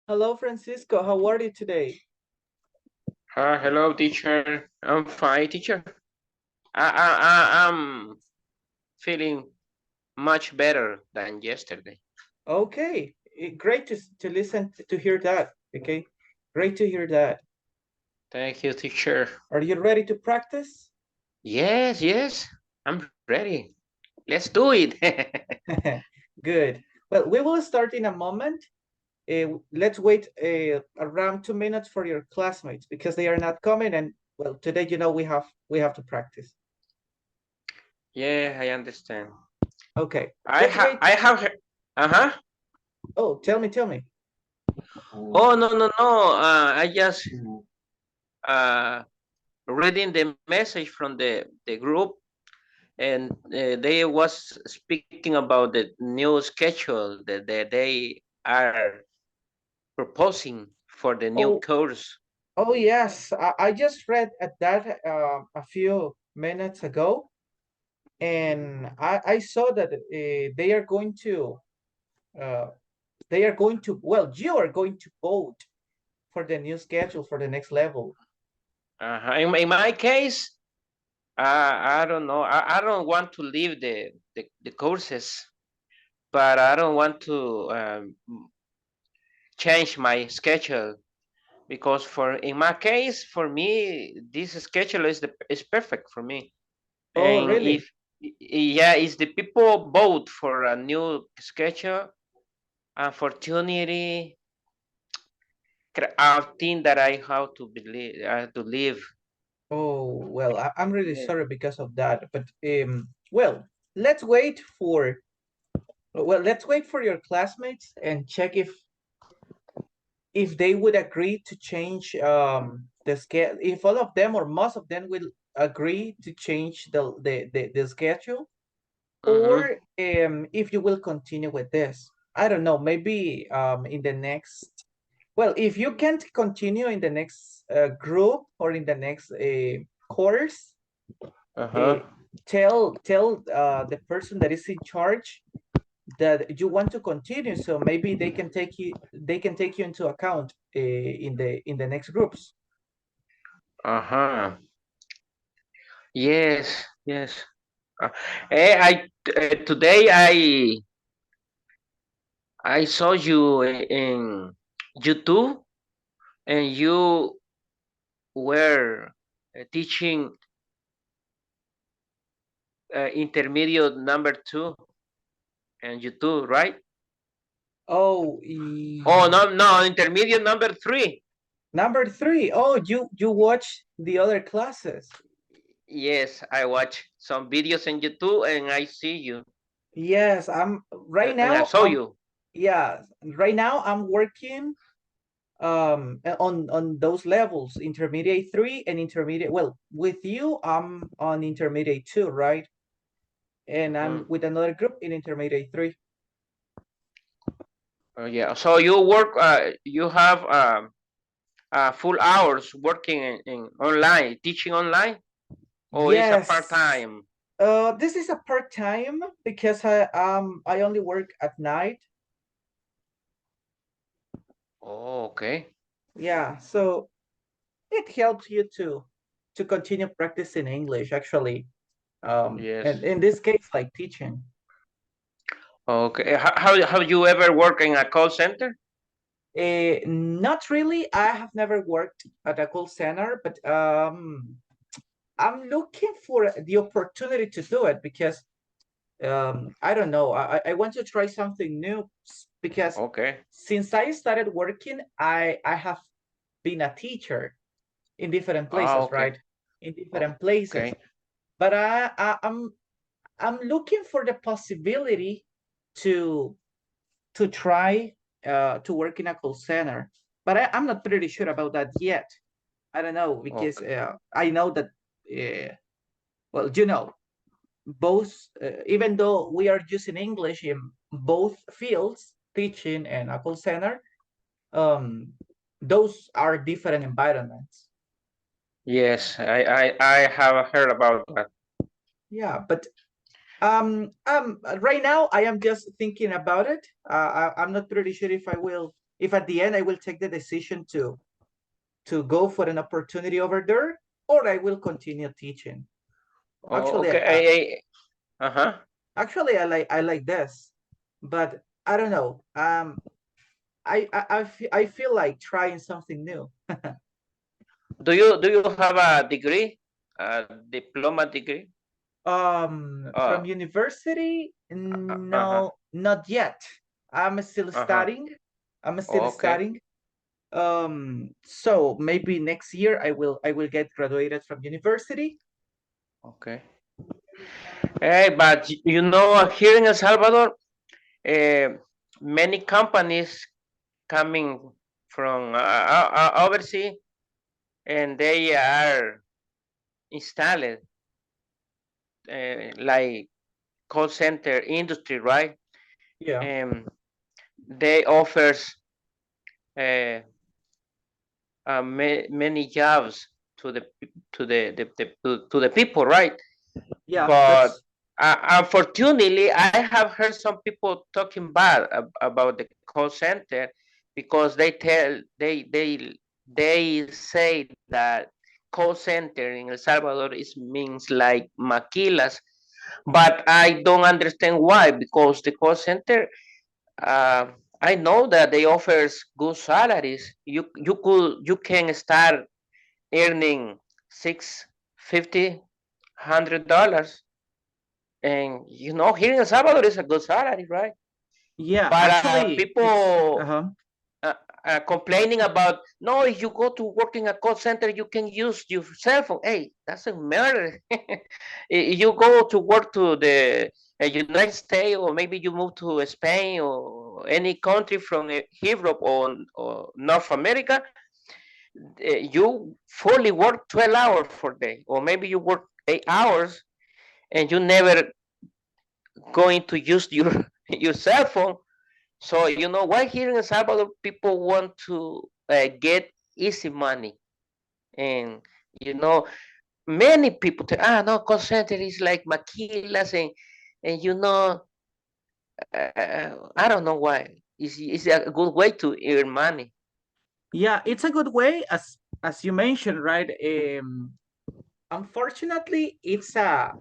Hello, Francisco. How are you today? Hello, teacher. I'm fine, teacher. I'm feeling much better than yesterday. Okay, great to listen to hear that. Okay, great to hear that. Thank you, teacher. Are you ready to practice? Yes, yes, I'm ready. Let's do it. Good. Well, we will start in a moment. Let's wait around 2 minutes for your classmates because they are not coming. And well, today, we have to practice. Yeah, I understand. Okay, I let's have, wait. I have, uh-huh. Oh, tell me. Oh, no, no, no. I just uh reading the message from the group, and they was speaking about the new schedule that they are proposing for the new Oh, course. oh yes. I just read at that a few minutes ago. And I saw that uh, well, you are going to vote for the new schedule for the next level. In my case, I don't know. I don't want to leave the courses, but I don't want to change my schedule because for in my case, for me, this schedule is perfect for me. Oh, And really? if yeah, if the people vote for a new schedule, unfortunately, I think that I have to believe to leave. Oh, well, I'm really Yeah. sorry because of that. But well, let's wait for let's wait for your classmates and check if they would agree to change the schedule. If all of them or most of them will agree to change the schedule, Mm-hmm. or if you will continue with this. I don't know, maybe in the next, well, if you can't continue in the next group or in the next course, uh, Uh-huh. tell the person that is in charge that you want to continue, so maybe they can take you into account in the next groups. Uh-huh. Yes, yes. Uh, today I saw you in YouTube, and you were teaching intermediate number two and YouTube, right? Oh, Oh, no, no, intermediate number three. number three. Oh, you watch the other classes. Yes, I watch some videos on YouTube and I see you, Yes, I'm right and I now. saw you. Yeah, right now I'm working on those levels, intermediate 3 and intermediate. Well, with you, I'm on intermediate 2, right? And Hmm. I'm with another group in intermediate 3. Yeah, so you work. You have full hours working in online, teaching online, or is a part Yes. time? This is a part-time because I only work at night. Oh, okay. Yeah, so it helps you to continue practicing English actually. Yes. And in this case, like teaching. Okay. How you ever work in a call center? Not really. I have never worked at a call center, but I'm looking for the opportunity to do it because I don't know. I want to try something new because Okay. since I started working, I have been a teacher in different Ah, places, okay. right? In different places, Okay. but I'm looking for the possibility to try to work in a call center, but I'm not pretty sure about that yet. I don't know because Okay. I know that well, both even though we are using English in both fields, teaching and a call center, um, those are different environments. Yes, I have heard about that. Yeah, but right now I am just thinking about it. I'm not pretty sure if I will. if at the end I will take the decision to go for an opportunity over there, or I will continue teaching. Oh, Actually, okay. Uh-huh. actually I like this, but I don't know. I feel like trying something new. Do you have a degree, a diploma degree? From Uh, university, uh-huh. no, not yet. I'm still Uh-huh. studying. I'm still Okay. studying. So maybe next year I will get graduated from university. Okay. Hey, but you know, here in El Salvador, uh, many companies coming from overseas, and they are installed like call center industry, right? Yeah, And they offers uh, many jobs to the people, right? yeah, But that's unfortunately, I have heard some people talking bad about the call center because they say that call center in El Salvador is means like maquilas, but I don't understand why, because the call center, uh, I know that they offers good salaries. You can start earning 650 $100, and here in El Salvador is a good salary, right? yeah. But Actually, it's people complaining about, no, if you go to work in a call center, you can use your cell phone. Hey, that's a murder. You go to work to the United States, or maybe you move to Spain or any country from Europe or North America, you fully work 12 hours for day, or maybe you work 8 hours, and you never going to use your your cell phone. So why here in El Salvador people want to get easy money, and many people say, no, call center is like maquilas, and I don't know why. It's a good way to earn money. yeah, it's a good way as you mentioned, right? Unfortunately, it's a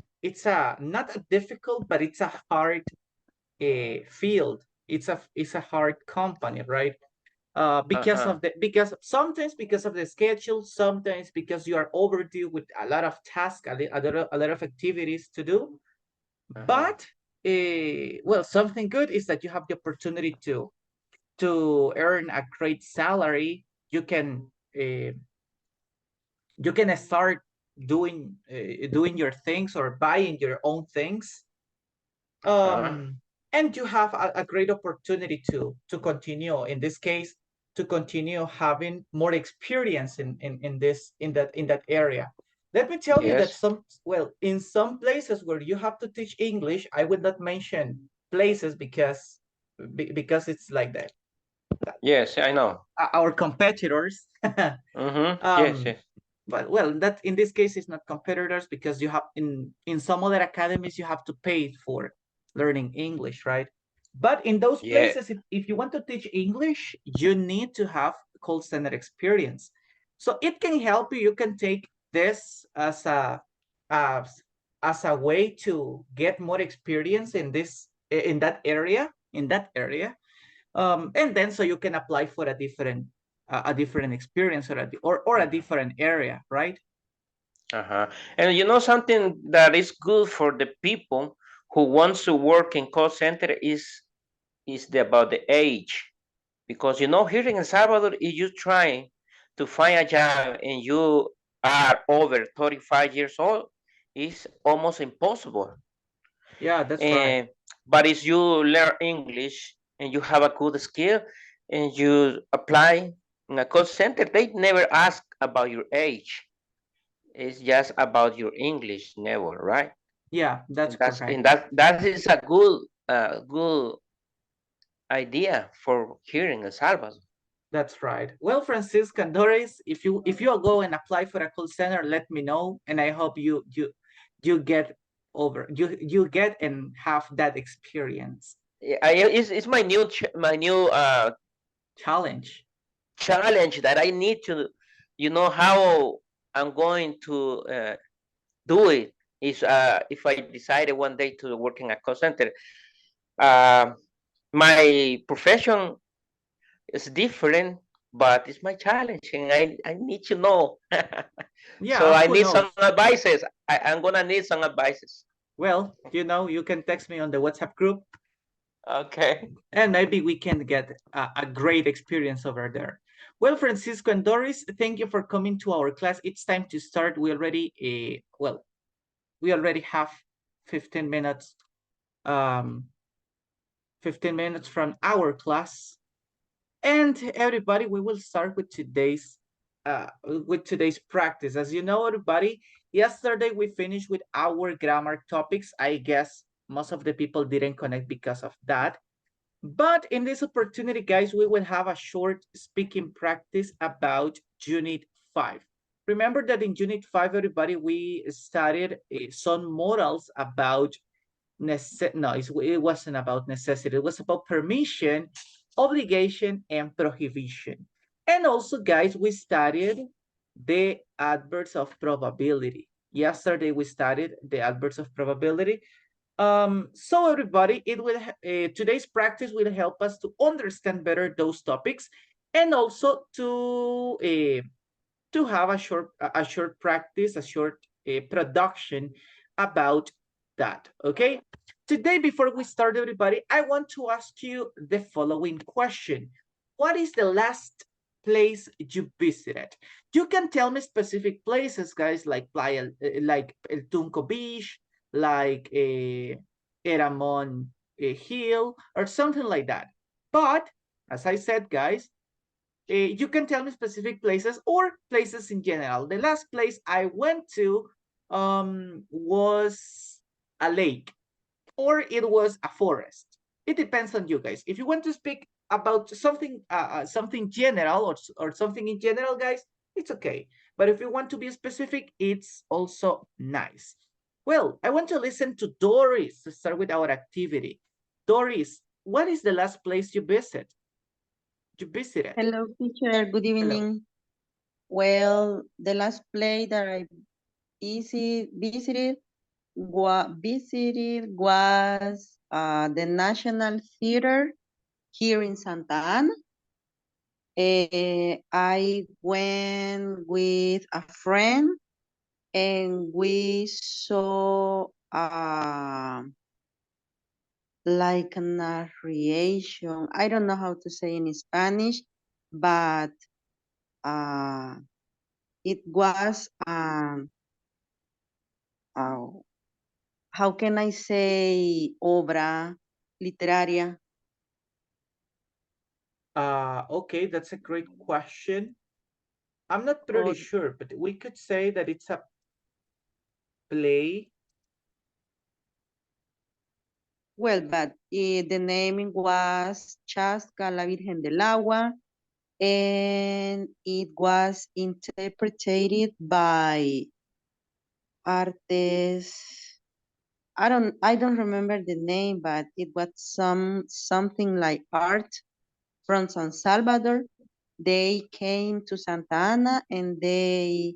not a difficult, but it's a hard field. It's a hard company, right? Because Uh-huh. of the because sometimes because of the schedule, sometimes because you are overdue with a lot of tasks, a lot of activities to do. Uh-huh. But well, something good is that you have the opportunity to earn a great salary. You can start doing your things or buying your own things, Uh-huh. um, and you have a great opportunity to continue, in this case, to continue having more experience in that area. Let me tell you that Yes. in some places where you have to teach English, I would not mention places because it's like that Yes, I know. our competitors. Mm-hmm. Yes, um yes. but well, that in this case is not competitors, because you have in some other academies you have to pay for learning English, right? But in those Yeah. places, if you want to teach English, you need to have call center experience. So it can help you. You can take this as as a way to get more experience in that area, and then so you can apply for a different experience, or a different area, right? Uh-huh. And something that is good for the people who wants to work in call center about the age, because here in El Salvador, if you try to find a job and you are over 35 years old, it's almost impossible. Yeah, that's right. And but if you learn English and you have a good skill and you apply in a call center, they never ask about your age. It's just about your English level, right? Yeah, that's And that's correct. and that is a good idea for here in El Salvador. That's right. Well, Francisco and Doris, if you go and apply for a call center, let me know, and I hope you get you get and have that experience. It's my new Challenge. challenge that I need to, how I'm going to do it is if I decided one day to work in a call center. Uh, my profession is different, but it's my challenge, and I need to know. So Yeah, I who need knows? some advices. I'm gonna need some advices. Well, you can text me on the WhatsApp group, Okay. and maybe we can get a great experience over there. Well, Francisco and Doris, thank you for coming to our class. It's time to start. We already have 15 minutes, um, 15 minutes from our class. And everybody, we will start with today's practice. As you know, everybody, yesterday we finished with our grammar topics. I guess most of the people didn't connect because of that. But in this opportunity, guys, we will have a short speaking practice about Unit 5. Remember that in Unit 5, everybody, we studied some models about no, it wasn't about necessity. It was about permission, obligation, and prohibition. And also, guys, we studied the adverbs of probability. Yesterday, we studied the adverbs of probability. So everybody, today's practice will help us to understand better those topics, and also to have a short practice, a short production about that. Okay. Today, before we start, everybody, I want to ask you the following question: what is the last place you visited? You can tell me specific places, guys, like El Tunco Beach, like Eramon Hill, or something like that. But as I said, guys, you can tell me specific places or places in general. The last place I went to was a lake, or it was a forest. It depends on you guys. If you want to speak about something general, or something in general, guys, it's okay. But if you want to be specific, it's also nice. Well, I want to listen to Doris to start with our activity. Doris, what is the last place you visited? Hello, teacher. Good Hello. evening. Well, the last place that I visited was the National Theater here in Santa Ana. I went with a friend and we saw like a narration. I don't know how to say in Spanish, but uh, it was uh, how can I say obra literaria? Okay, that's a great question. I'm not pretty Or sure, but we could say that it's a play. well, but the name was Chasca la Virgen del Agua, and it was interpreted by artists. I don't remember the name, but it was something like art from San Salvador. They came to Santa Ana and they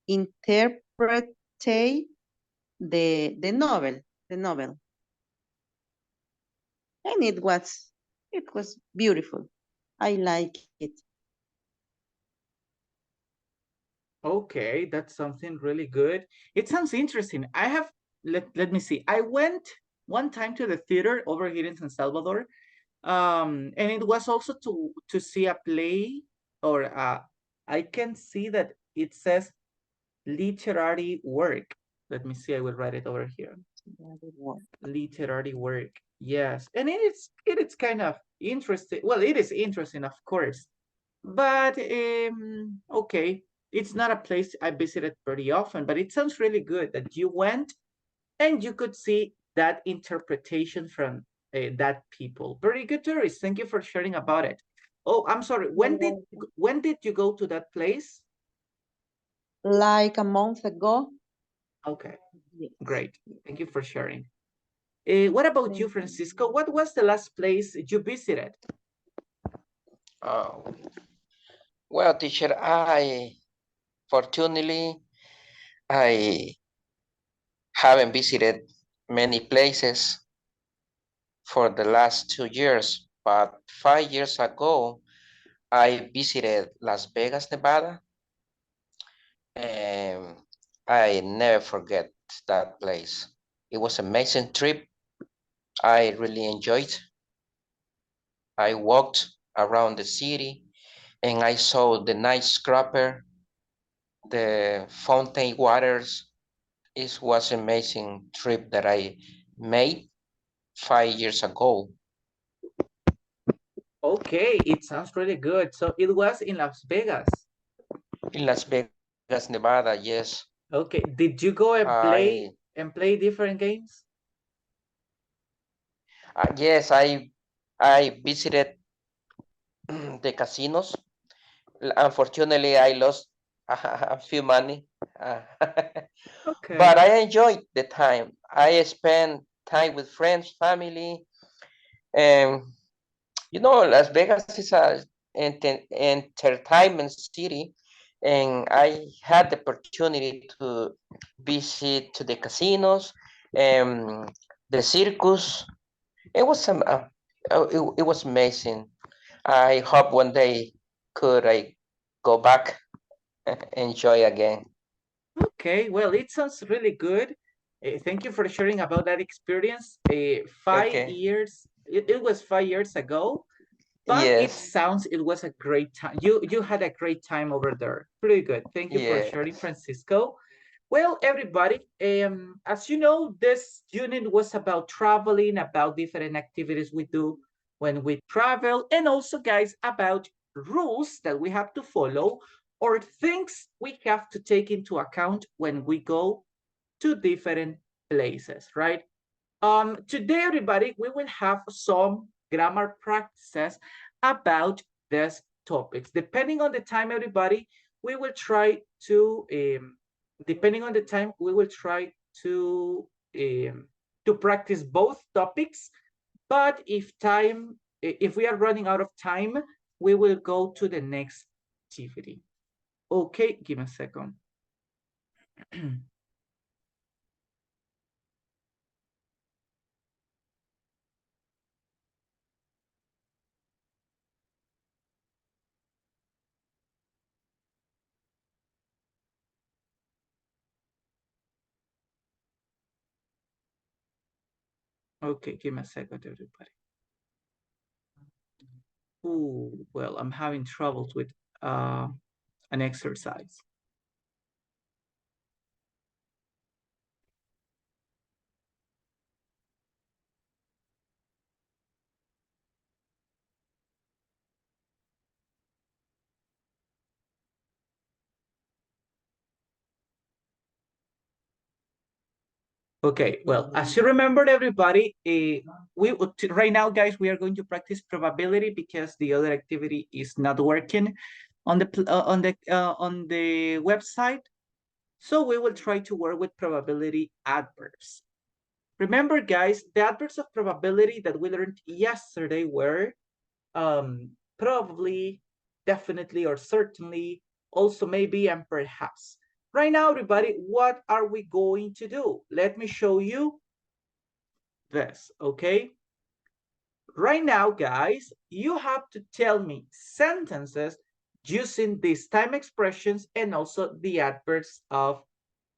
interpret the novel, and it was beautiful. I like it. Okay, that's something really good. It sounds interesting. Let me see. I went one time to the theater over here in San Salvador. And it was also to see a play, or I can see that it says literary work. Let me see, I will write it over here. Literary work. Yes. And it is kind of interesting. Well, it is interesting, of course. But okay, it's not a place I visited pretty often, but it sounds really good that you went and you could see that interpretation from that people. Very good, tourist. Thank you for sharing about it. Oh, I'm sorry. When did you go to that place? Like a month ago. Okay, Yes. great. Thank you for sharing. What about you, Thank you. Francisco? What was the last place you visited? Well, teacher, fortunately, I haven't visited many places for the last 2 years, but 5 years ago, I visited Las Vegas, Nevada, and I never forget that place. It was an amazing trip. I really enjoyed. I walked around the city and I saw the night scraper, the fountain waters. It was an amazing trip that I made 5 years ago Okay, it sounds really good. So it was in Las Vegas. in Las Vegas, Nevada. Yes, Okay, did you go I and play different games? yes, I visited the casinos. Unfortunately, I lost a few money, but Okay. I enjoyed the time. I spent time with friends, family, and Las Vegas is a entertainment city, and I had the opportunity to visit to the casinos, and the circus. It was it was amazing. I hope one day could I go back enjoy again. Okay, well, it sounds really good. Thank you for sharing about that experience. Five Okay. years, it was 5 years ago, but it Yes. sounds it was a great time. You had a great time over there. Pretty good. Thank you for Yeah. sharing, Francisco. Well, everybody, as you know, this unit was about traveling, about different activities we do when we travel, and also, guys, about rules that we have to follow or things we have to take into account when we go to different places, right? Today, everybody, we will have some grammar practices about these topics. Depending on the time, everybody, we will try to, depending on the time, we will try to practice both topics. But if we are running out of time, we will go to the next activity. Okay, give me a second. Okay, give me a second, everybody. Ooh, well, I'm having troubles with an exercise. Okay, well, as you remembered, everybody, right now, guys, we are going to practice probability because the other activity is not working on the website. So we will try to work with probability adverbs. Remember, guys, the adverbs of probability that we learned yesterday were probably, definitely, or certainly, also maybe, and perhaps. Right now, everybody, what are we going to do? Let me show you this, okay? Right now, guys, you have to tell me sentences using these time expressions and also the adverbs of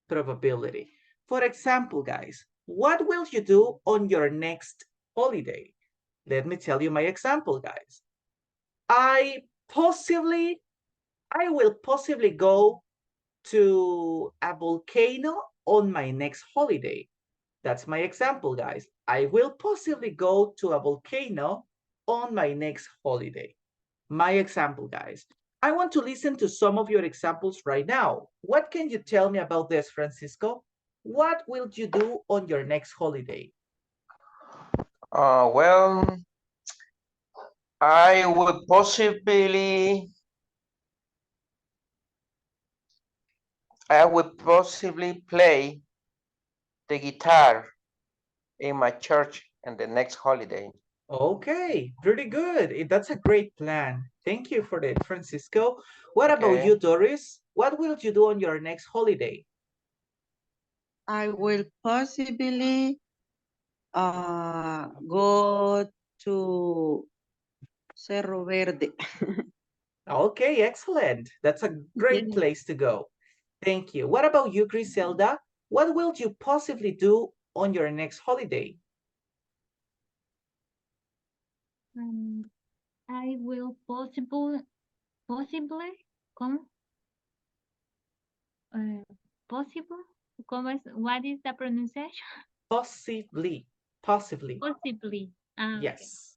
probability. For example, guys, what will you do on your next holiday? Let me tell you my example, guys. I will possibly go to a volcano on my next holiday. That's my example, guys. I will possibly go to a volcano on my next holiday. My example, guys. I want to listen to some of your examples right now. What can you tell me about this, Francisco? What will you do on your next holiday? Well, I would possibly play the guitar in my church in the next holiday. Okay, pretty good. That's a great plan. Thank you for that, Francisco. What about Okay. you, Doris? What will you do on your next holiday? I will possibly go to Cerro Verde. Okay, excellent. That's a great Yes. place to go. Thank you. What about you, Griselda? What will you possibly do on your next holiday? Um, I will possibly, ¿cómo? Possible? What is the pronunciation? Possibly. Possibly. Possibly. Okay. Yes.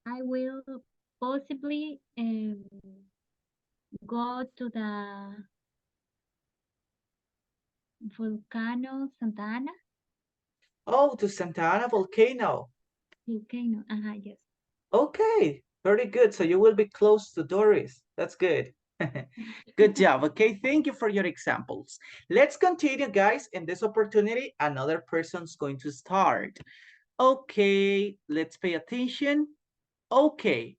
I will possibly go to the volcano Santa Ana Oh, to Santa Ana volcano. volcano. Yes. Okay, very good. So you will be close to Doris. That's good. Good job. Okay, thank you for your examples. Let's continue, guys. In this opportunity, another person's going to start. Okay, let's pay attention. Okay,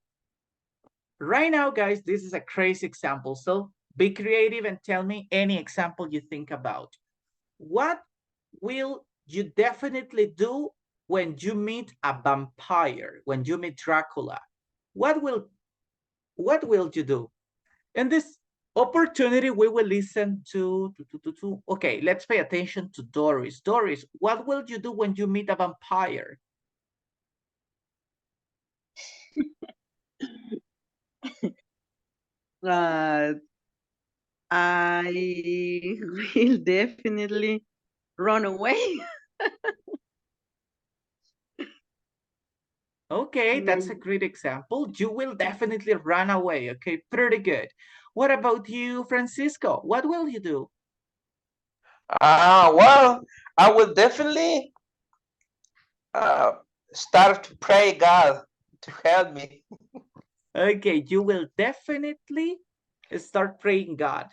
right now, guys, this is a crazy example. So be creative and tell me any example you think about. What will you definitely do when you meet a vampire, when you meet Dracula? What will you do? In this opportunity, we will listen to okay, let's pay attention to Doris. Doris, what will you do when you meet a vampire? Uh, I will definitely run away. Okay, that's a Maybe. great example. You will definitely run away. Okay, pretty good. What about you, Francisco? What will you do? Well, I will definitely uh, start to pray God to help me. Okay, you will definitely start praying God.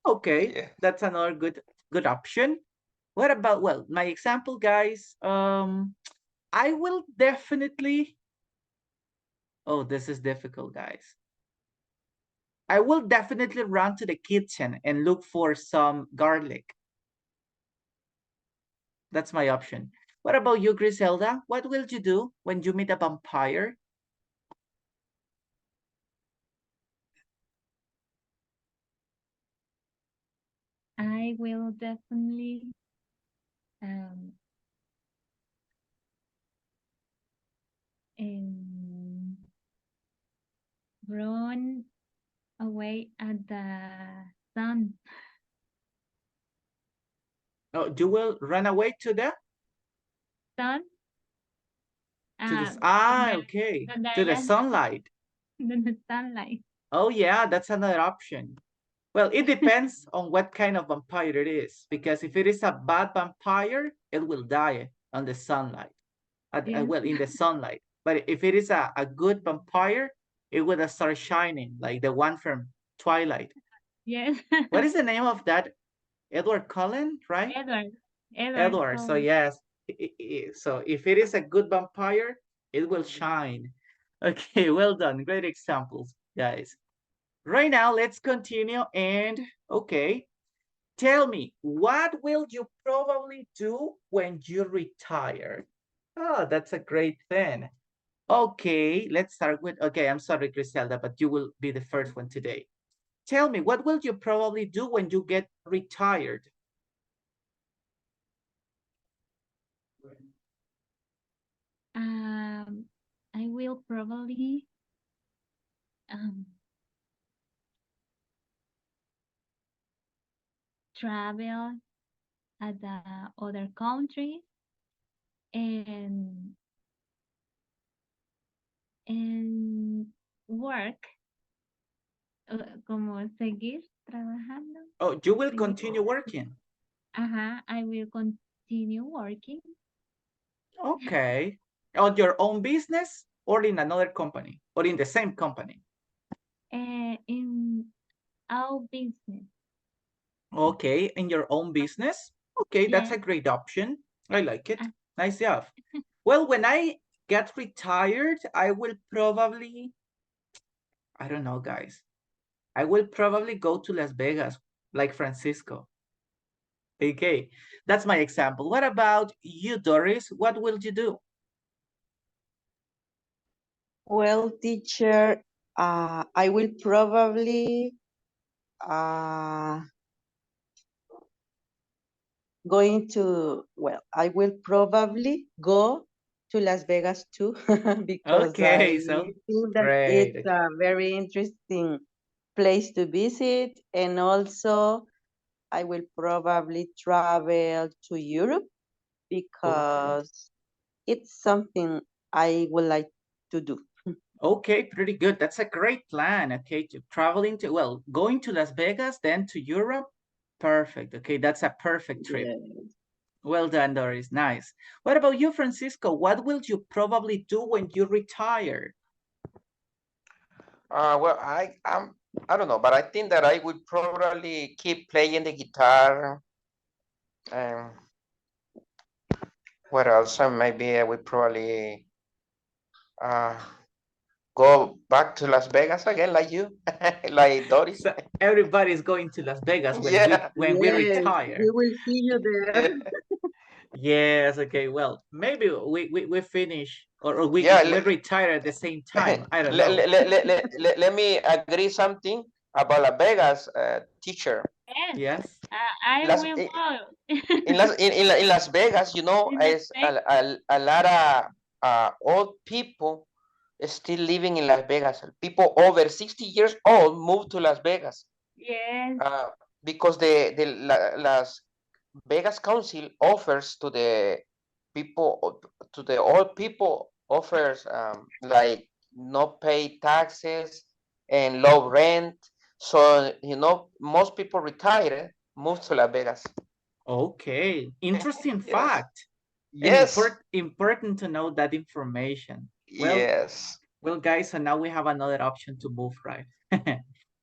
Okay, Yeah. that's another good option. What about, well, my example, guys, I will definitely, oh, this is difficult, guys. I will definitely run to the kitchen and look for some garlic. That's my option. What about you, Griselda? What will you do when you meet a vampire? I will definitely um, um, run away at the sun. Oh, you will run away to the Sun? Donde, okay, donde to the haya sunlight. donde sunlight. Oh yeah, that's another option. Well, it depends on what kind of vampire it is, because if it is a bad vampire, it will die on the sunlight. Yes. Well, in the sunlight. But if it is a good vampire, it will start shining, like the one from Twilight. Yes. What is the name of that? Edward Cullen, right? Edward. Edward Edward. So Cullen. yes. So if it is a good vampire, it will shine. Okay, well done. Great examples, guys. Right now, let's continue. And okay, tell me, what will you probably do when you retire? Oh, that's a great thing. Okay, let's start with, okay, I'm sorry, Griselda, but you will be the first one today. Tell me, what will you probably do when you get retired? I will probably um, travel at the other countries and and work, como seguir trabajando. Oh, you will Seguir. continue working. I will continue working Okay. On your own business or in another company or in the same company? in our business. Okay, in your own business? Okay, that's Yes. a great option. I like it. Uh, Nice job. Well, when I get retired, I will probably, I don't know, guys. I will probably go to Las Vegas, like Francisco. Okay, that's my example. What about you, Doris? What will you do? Well, teacher, I will probably uh, I will probably go to Las Vegas too, because I Okay, so think that great. it's a very interesting place to visit. And also, I will probably travel to Europe Okay. because it's something I would like to do. Okay, pretty good. That's a great plan. Okay, to traveling to, well, going to Las Vegas, then to Europe. Perfect. Okay, that's a perfect trip. Yeah. Well done, Doris. Nice. What about you, Francisco? What will you probably do when you retire? Well, I don't know, but I think that I would probably keep playing the guitar. And what else? Maybe I would probably uh, go back to Las Vegas again, like you, like Doris. So everybody's going to Las Vegas Yeah. when we Yes, retire. we will see you there. Yeah. Yes, okay. Well, maybe we finish or Yeah. we retire at the same time. I don't Let, know. let, let, let, let me agree something about Las Vegas, teacher. Yes, Yes. I Las, will go. in Las Vegas, In Las is Vegas. a lot of old people still living in Las Vegas. People over 60 years old moved to Las Vegas Yes, uh, because Las Vegas Council offers to the people, to the old people, offers like no pay taxes and low rent. So, most people retire, move to Las Vegas. Okay. Interesting Yes. fact. And Yes. important to know that information. Yes. Well, guys, so now we have another option to move, right?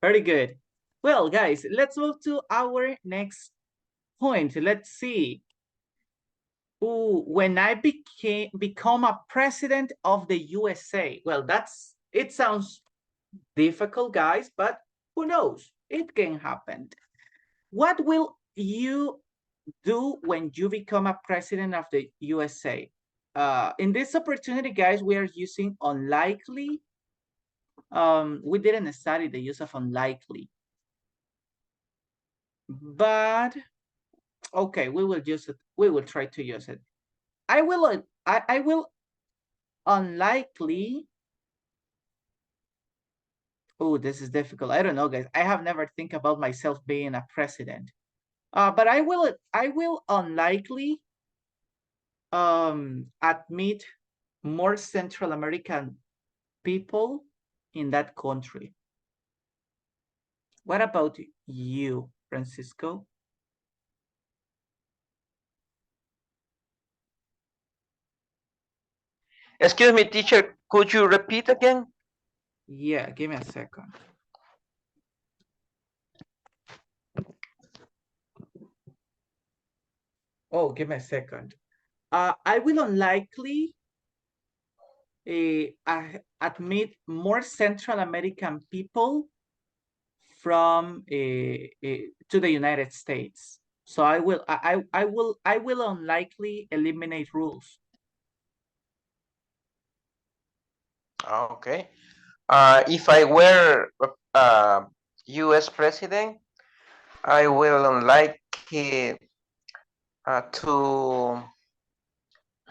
Very good. Well, guys, let's move to our next point. Let's see. Ooh, when I become a president of the USA. Well, it sounds difficult, guys, but who knows? It can happen. What will you do when you become a president of the USA? In this opportunity, guys, we are using unlikely. We didn't study the use of unlikely, but okay, we will use it. We will try to use it. I will unlikely. Oh, this is difficult. I don't know, guys. I have never think about myself being a president. But I will unlikely admit more Central American people in that country. What about you, Francisco? Excuse me, teacher, could you repeat again? Yeah, give me a second. Oh, give me a second. I will unlikely admit more Central American people from to the United States. So I will unlikely eliminate rules. Okay. If I were U.S. president, I will like to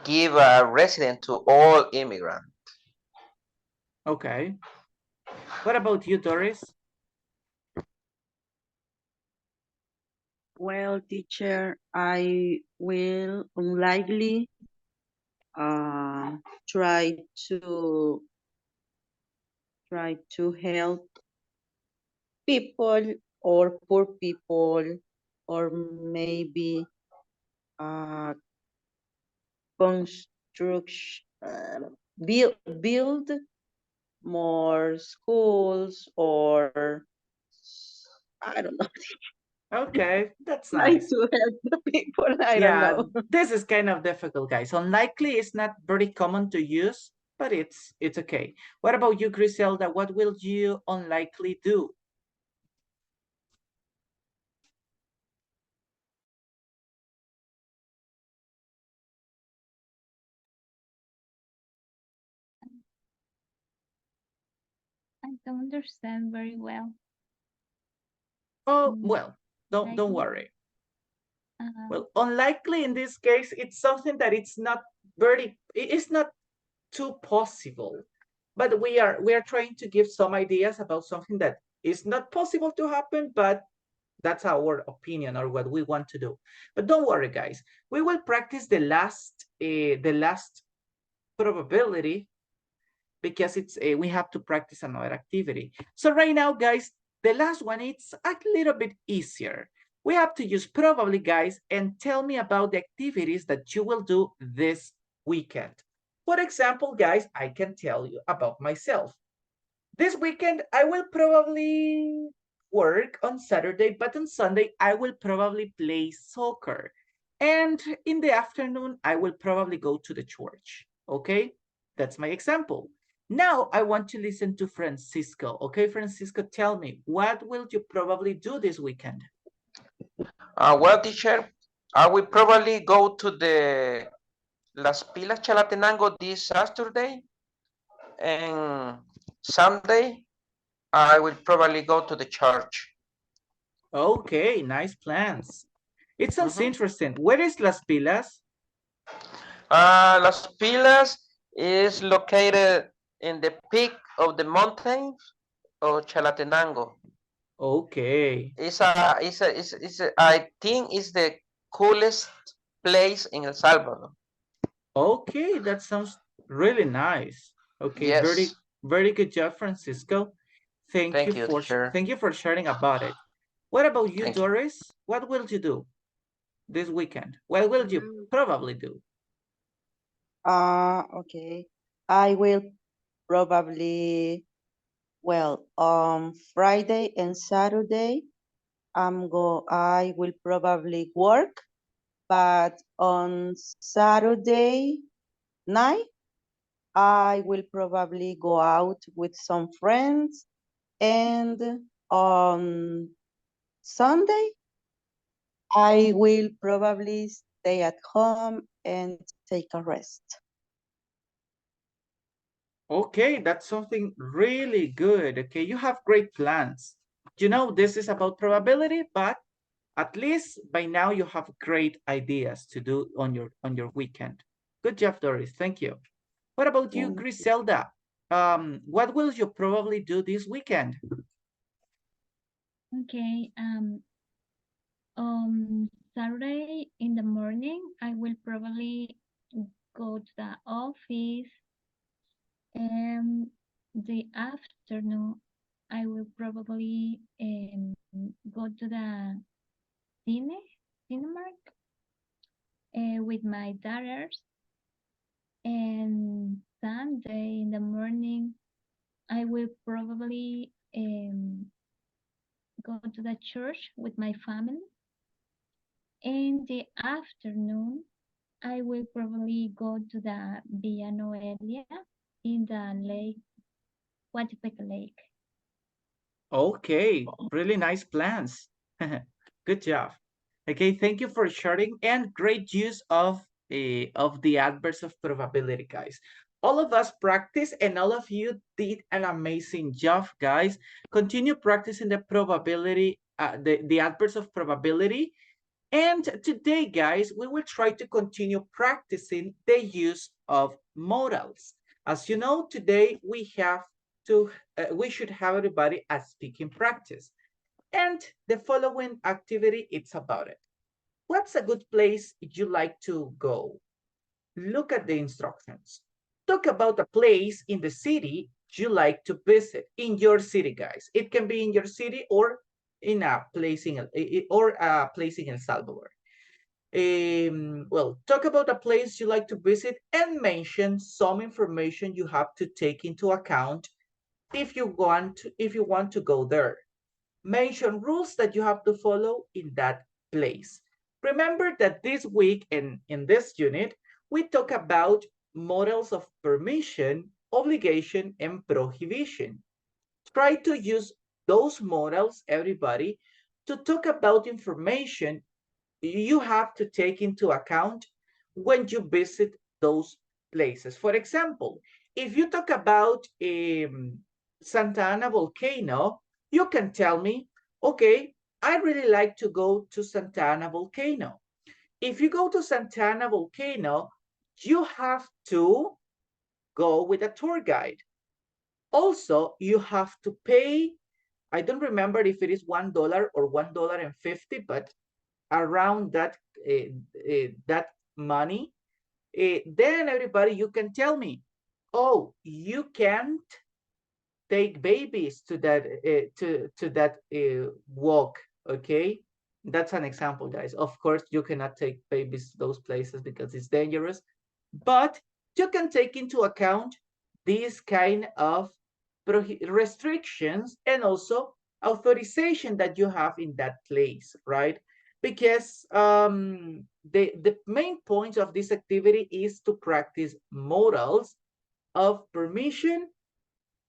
give a resident to all immigrants. Okay. What about you, Doris? Well, teacher, I will unlikely uh, try to help people or poor people, or maybe uh, construction, build more schools, or I don't know, Okay, that's try nice. to help the people. I don't Yeah, know. this is kind of difficult, guys. Unlikely is not very common to use but it's okay. What about you, Griselda? What will you unlikely do? I don't understand very well. Oh, Mm, well, don't likely. worry. Uh, Well, unlikely in this case, it's something that it's not it's not too possible. But we are trying to give some ideas about something that is not possible to happen, but that's our opinion or what we want to do. But don't worry, guys. We will practice the last probability because it's we have to practice another activity. So right now, guys, the last one it's a little bit easier. We have to use probably, guys, and tell me about the activities that you will do this weekend. For example, guys, I can tell you about myself. This weekend, I will probably work on Saturday, but on Sunday, I will probably play soccer. And in the afternoon, I will probably go to the church. Okay? That's my example. Now I want to listen to Francisco. Okay, Francisco, tell me, what will you probably do this weekend? Well, teacher, I will probably go to the Las Pilas Chalatenango this Saturday, and Sunday I will probably go to the church. Okay, nice plans. It sounds Mhm. interesting. Where is Las Pilas? Las Pilas is located in the peak of the mountain of Chalatenango. Okay. I think it's the coolest place in El Salvador. Okay, that sounds really nice. Okay, Yes. very good job, Francisco. Thank you, teacher. Thank you for sharing about it. What about you, Thank you. Doris? What will you do this weekend? What will you probably do? Okay. I will probably, well, on Friday and Saturday, I will probably work, but on Saturday night, I will probably go out with some friends, and on Sunday, I will probably stay at home and take a rest. Okay, that's something really good. Okay, you have great plans. You know, this is about probability, but at least by now you have great ideas to do on your weekend. Good job, Doris. Thank you. What about you, Thank Griselda? What will you probably do this weekend? okay. On Saturday in the morning, I will probably go to the office, and the afternoon, I will probably go to the cinema with my daughters. And Sunday in the morning, I will probably go to the church with my family. In the afternoon, I will probably go to the Villa Noelia in the lake, Huatepeque Lake. Okay, really nice plans. Good job. Okay, thank you for sharing and great use of the adverbs of probability, guys. All of us practice and all of you did an amazing job, guys. Continue practicing the probability, the adverbs of probability. And today, guys, we will try to continue practicing the use of modals. As you know, today we should have everybody a speaking practice. And the following activity, it's about it. What's a good place you like to go? Look at the instructions. Talk about a place in the city you like to visit in your city, guys. It can be in your city or in a place in El Salvador. Well, talk about a place you like to visit and mention some information you have to take into account if you want to go there. Mention rules that you have to follow in that place. Remember that this week in this unit, we talk about models of permission obligation, and prohibition. Try to use those models, everybody, to talk about information you have to take into account when you visit those places. For example, if you talk about Santa Ana volcano, you can tell me, okay, I really like to go to Santa Ana volcano. If you go to Santa Ana volcano, you have to go with a tour guide. Also, you have to pay, I don't remember if it is $1 or $1.50, but around that money. Then everybody, you can tell me, oh, you can't take babies to that walk, okay? That's an example, guys. Of course, you cannot take babies to those places because it's dangerous, but you can take into account these kind of restrictions and also authorization that you have in that place, right? Because the main point of this activity is to practice morals of permission,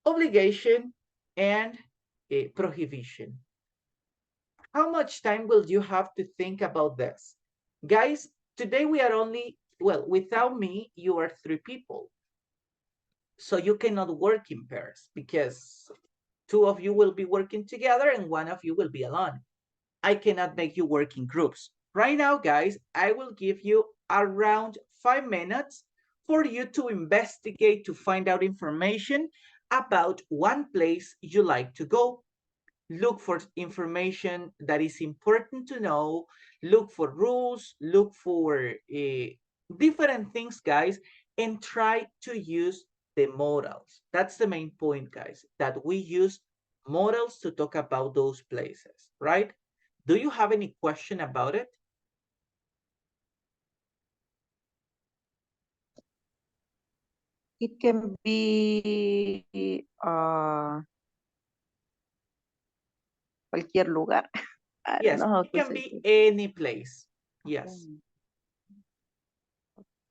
obligation, and prohibition. How much time will you have to think about this? Guys, today we are only, well, without me, you are 3 people. So you cannot work in pairs because 2 of you will be working together and 1 of you will be alone. I cannot make you work in groups. Right now, guys, I will give you around 5 minutes for you to investigate, to find out information about one place you like to go. Look for information that is important to know, look for rules, look for different things, guys, and try to use the models. That's the main point, guys, that we use models to talk about those places, right? Do you have any question about it? It can be cualquier lugar. I don't Yes, know how it to can say be it. any place. Yes.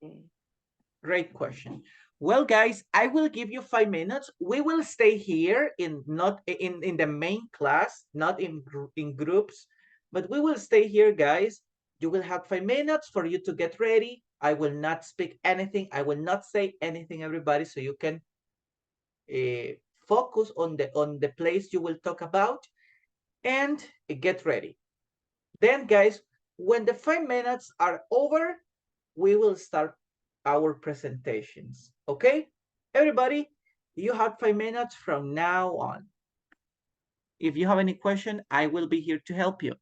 Okay. Great question. Well, guys, I will give you 5 minutes. We will stay here not in the main class, not in groups, but we will stay here, guys. You will have 5 minutes for you to get ready. I will not speak anything. I will not say anything, everybody, so you can focus on the place you will talk about and get ready. Then, guys, when the 5 minutes are over, we will start our presentations. Okay? Everybody, you have 5 minutes from now on. If you have any question, I will be here to help you.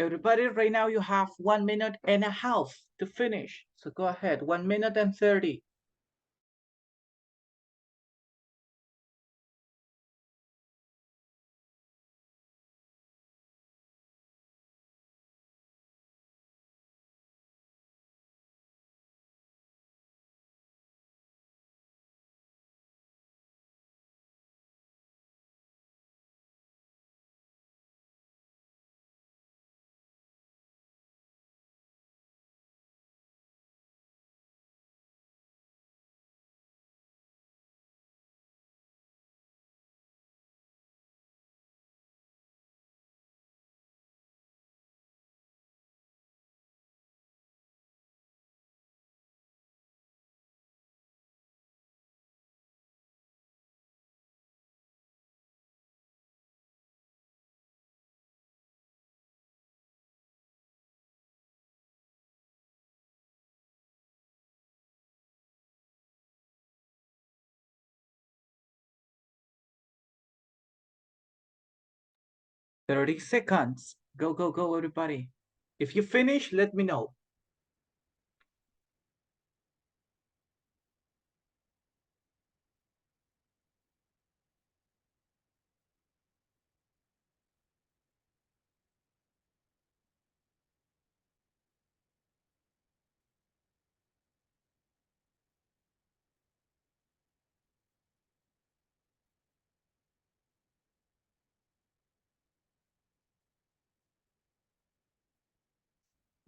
Everybody, right now you have 1.5 minutes to finish. So go ahead, 1 minute and 30. Thirty seconds. Go, go, go, everybody. If you finish, let me know.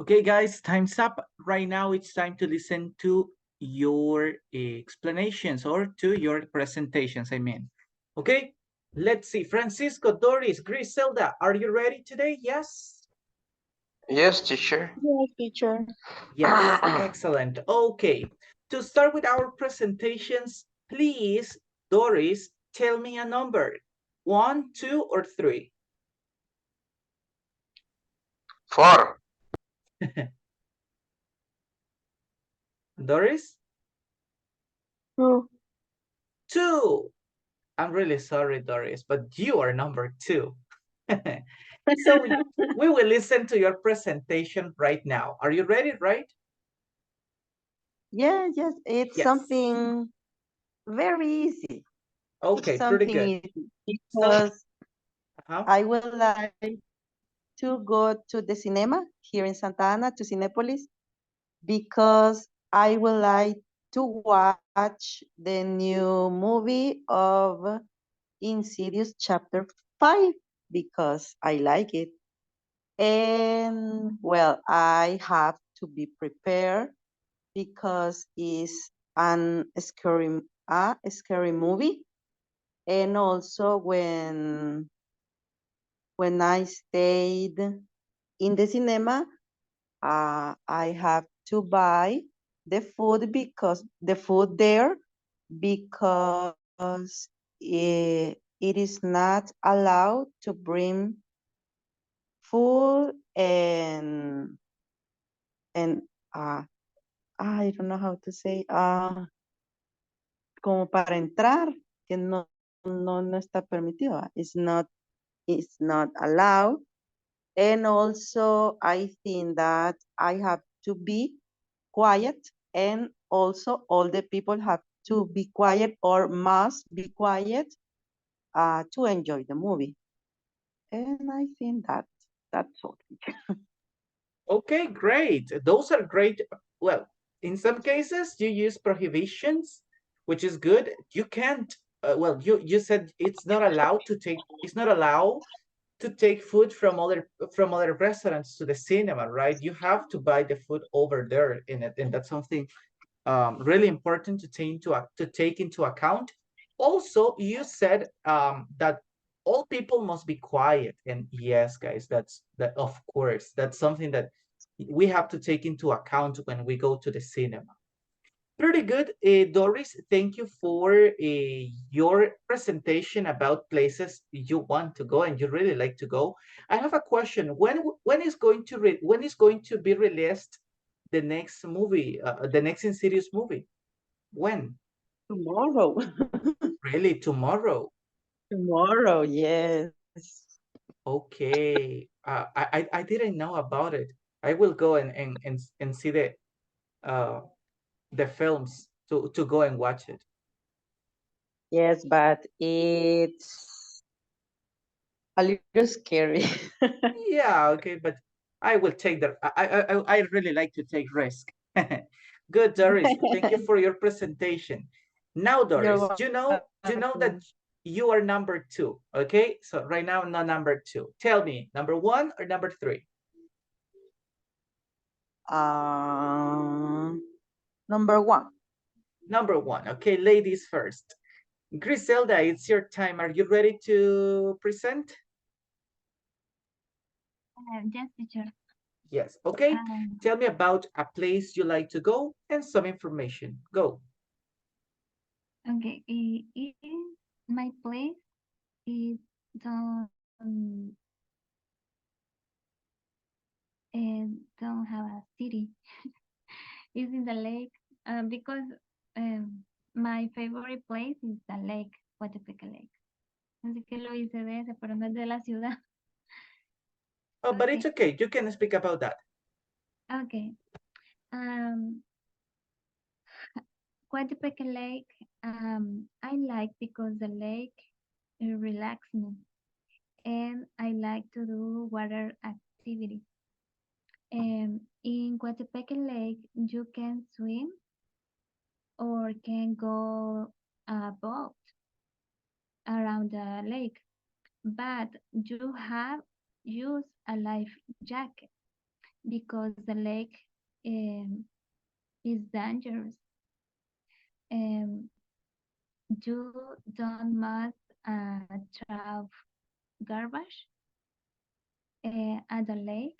Okay, guys, time's up. Right now, it's time to listen to your explanations or to your presentations, I mean. Okay, let's see. Francisco, Doris, Griselda, are you ready today? Yes? Yes, teacher. Yes, teacher. Yes, excellent. Okay, to start with our presentations, please, Doris, tell me a number. 1, 2, or 3? 4. Doris? Two. 2. I'm really sorry, Doris, but you are number 2. So we will listen to your presentation right now. Are you ready, right? Yes, yes, it's Yes. something very easy. Okay, pretty Something good. easy So, because uh-huh. I would like to go to the cinema here in Santa Ana to Cinepolis because I would like to watch the new movie of Insidious Chapter 5 because I like it. And well, I have to be prepared because it's a scary movie. And also when I stayed in the cinema, I have to buy the food because the food there because it is not allowed to bring food and I don't know how to say como para entrar que no está permitido. It's not allowed. And also I think that I have to be quiet, and also all the people have to be quiet or must be quiet to enjoy the movie. And I think that's all. Okay, great. Those are great. Well, in some cases, you use prohibitions, which is good. You can't, well, you said it's not allowed to take food from other restaurants to the cinema, right? You have to buy the food over there in it, and that's something really important to take into account. Also, you said that all people must be quiet, and yes, guys, that of course that's something that we have to take into account when we go to the cinema. Pretty good, Doris. Thank you for your presentation about places you want to go and you really like to go. I have a question. When is going to be released the next movie, the next Insidious movie? When? Tomorrow. Really, tomorrow? Tomorrow, yes. Okay. I didn't know about it. I will go and see uh the films to go and watch it. Yes, but it's a little scary. Yeah, okay, but I will take the. I really like to take risk. Good, Doris. Thank you for your presentation. Now, Doris, You're you know that welcome. you are number two. Okay, so right now, I'm not number two. Tell me, number one or number three? Uh, number one. Number one. Okay, ladies first. Griselda, it's your time. Are you ready to present? Yes, teacher. Yes. Okay. Um, Tell me about a place you like to go and some information. Go. okay. My place is don't have a city. It's in the lake. Because um, my favorite place is the lake, Coatepeque Lake. Así que lo hice de ese, pero no es de la ciudad. Oh, but it's Okay. okay. You can speak about that. Okay. Um, Coatepeque Lake, I like because the lake relaxes me, and I like to do water activities. In Coatepeque Lake, you can swim or can go a boat around the lake, but you have use a life jacket because the lake is dangerous. Um, you don't must throw garbage at the lake.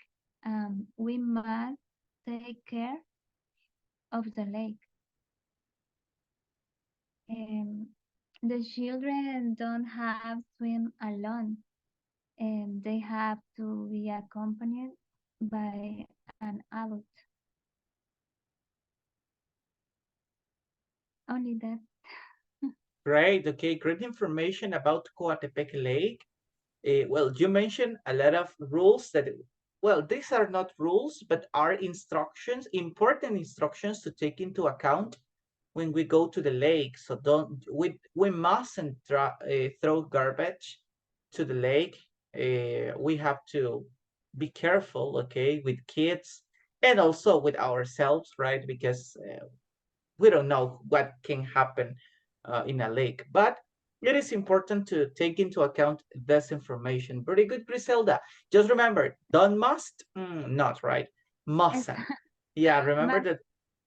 We must take care of the lake. Um, the children don't have swim alone, and they have to be accompanied by an adult. Only that. Great. Okay. Great information about Coatepeque Lake. Well, you mentioned a lot of rules that, well, these are not rules, but are instructions, important instructions to take into account when we go to the lake. So we mustn't throw garbage to the lake. We have to be careful, okay, with kids and also with ourselves, right? Because we don't know what can happen in a lake, but it is important to take into account this information. Very good, Griselda. Just remember, don't must, not right, Yes. mustn't. Yeah, remember Must. that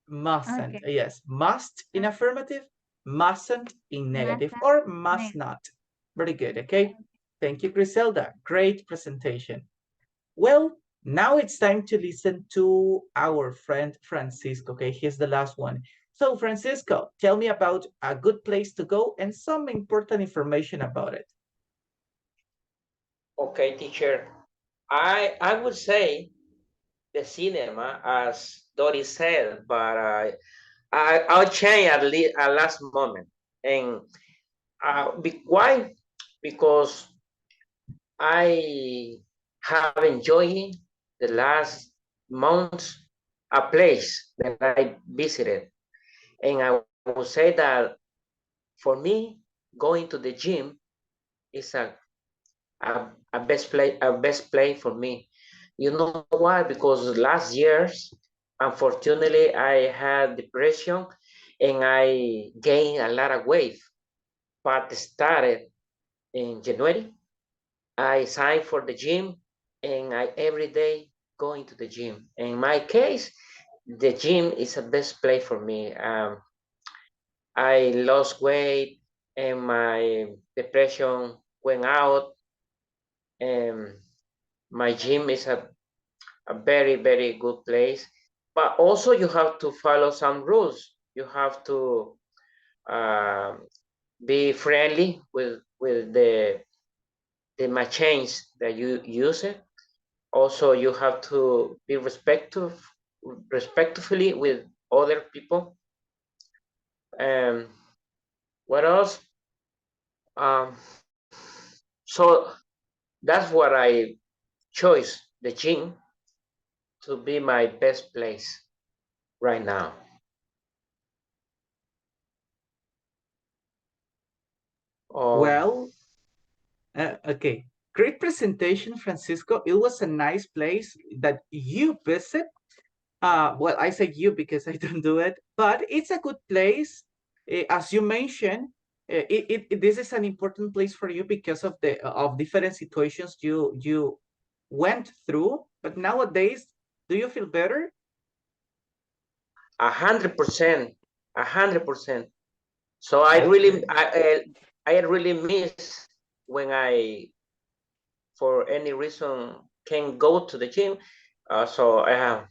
mustn't. Okay. Yes, must in Okay. affirmative, mustn't in negative, Must. or must Next. not. Very good, okay? Thank you, Griselda. Great presentation. Well, now it's time to listen to our friend Francisco. Okay, he's the last one. So, Francisco, tell me about a good place to go and some important information about it. Okay, teacher. I would say the cinema, as Dory said, but I'll change at last moment. And why? Because I have enjoyed the last months a place that I visited, and I would say that for me, going to the gym is a best play for me. You know why? Because last years, unfortunately, I had depression and I gained a lot of weight. But started in January, I signed for the gym and I every day going to the gym. In my case, the gym is the best place for me. I lost weight and my depression went out. And my gym is a very, very good place. But also you have to follow some rules. You have to uh, be friendly with the machines that you use it. Also, you have to be respectfully with other people. And what else? Um, so that's what I choice the gym to be my best place right now. Oh, Well, okay. Great presentation, Francisco. It was a nice place that you visit. Well, I say you because I don't do it, but it's a good place. As you mentioned, this is an important place for you because of the of different situations you went through. But nowadays, do you feel better? 100%, 100%. So I really, Okay. I really miss when I, for any reason, can go to the gym. So I have,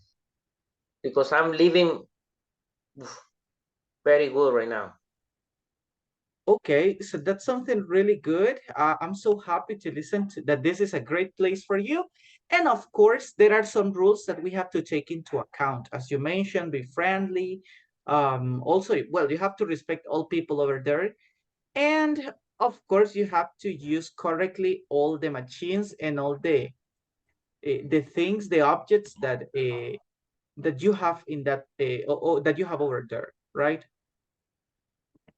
because I'm living very good right now. Okay, so that's something really good. I'm so happy to listen to that. This is a great place for you. And of course, there are some rules that we have to take into account. As you mentioned, be friendly. Also, well, you have to respect all people over there. And of course, you have to use correctly all the machines and all the things, the objects that you have in that that you have over there, right?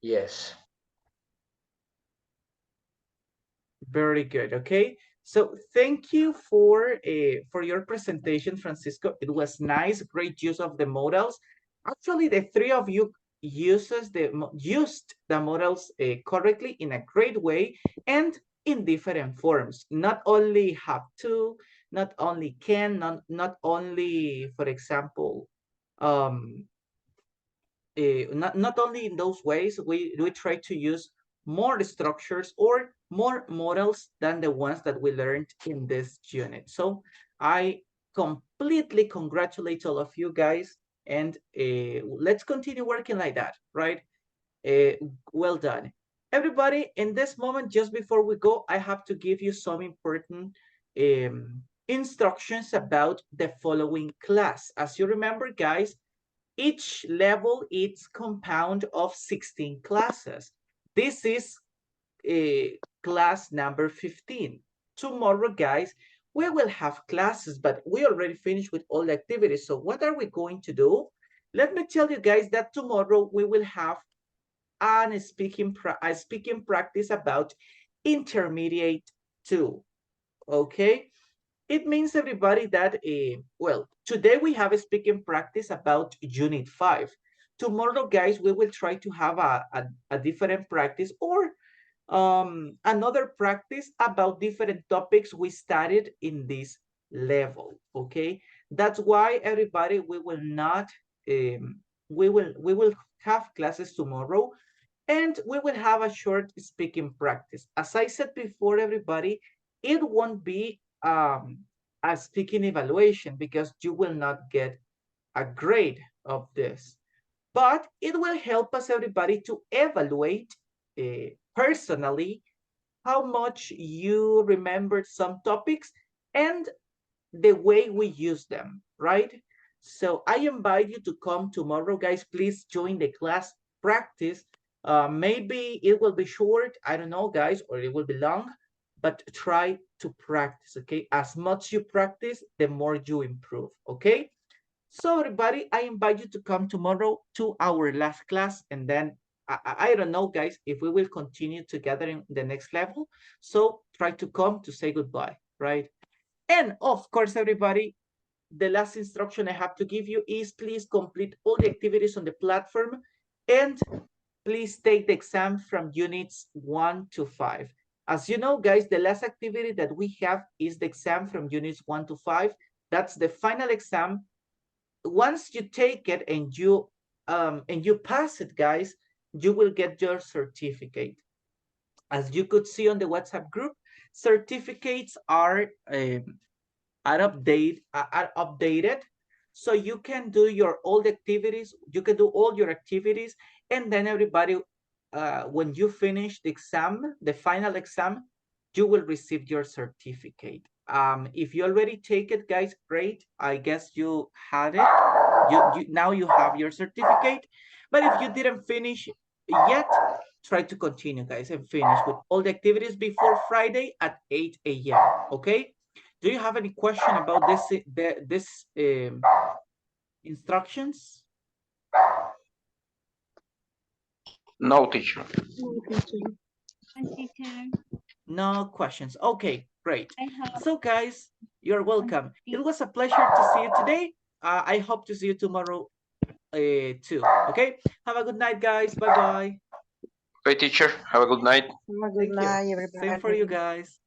Yes. Very good. Okay. So thank you for your presentation, Francisco. It was nice, great use of the models. Actually, the three of you used the models correctly in a great way and in different forms. Not only have to, not only can, not only, for example, um, not only in those ways, we try to use more structures or more models than the ones that we learned in this unit. So I completely congratulate all of you guys, and let's continue working like that, right? Uh, well done. Everybody, in this moment, just before we go, I have to give you some important instructions about the following class. As you remember, guys, each level is compound of 16 classes. This is class number 15. Tomorrow, guys, we will have classes, but we already finished with all the activities. So what are we going to do? Let me tell you guys that tomorrow we will have a speaking practice about intermediate 2. Okay? It means, everybody, that, well, today we have a speaking practice about Unit 5. Tomorrow, guys, we will try to have a different practice or another practice about different topics we studied in this level, okay? That's why, everybody, we will not, we will have classes tomorrow, and we will have a short speaking practice. As I said before, everybody, it won't be a speaking evaluation because you will not get a grade of this. But it will help us, everybody, to evaluate personally how much you remembered some topics and the way we use them, right? So I invite you to come tomorrow, guys. Please join the class practice. Maybe it will be short, I don't know, guys, or it will be long, but try to practice, okay? As much you practice, the more you improve, okay? So everybody, I invite you to come tomorrow to our last class, and then I don't know, guys, if we will continue together in the next level. So try to come to say goodbye, right? And of course, everybody, the last instruction I have to give you is please complete all the activities on the platform and please take the exam from units 1 to 5. As you know, guys, the last activity that we have is the exam from units 1 to 5. That's the final exam. Once you take it and you pass it, guys, you will get your certificate. As you could see on the WhatsApp group, certificates are updated, so you can do your old activities, you can do all your activities, and then everybody, when you finish the exam, the final exam, you will receive your certificate. If you already take it, guys, great. I guess you had it. You now you have your certificate. But if you didn't finish yet, try to continue, guys, and finish with all the activities before Friday at 8 a.m. Okay? Do you have any question about this instructions? No, teacher. And teacher, No questions. Okay, great. I have So guys, you're one welcome. It thing. was a pleasure to see you today. I hope to see you tomorrow too. Okay, have a good night, guys. Bye bye. Okay, teacher. Have a good night. Have a good Thank you. night, Same for you everybody. guys.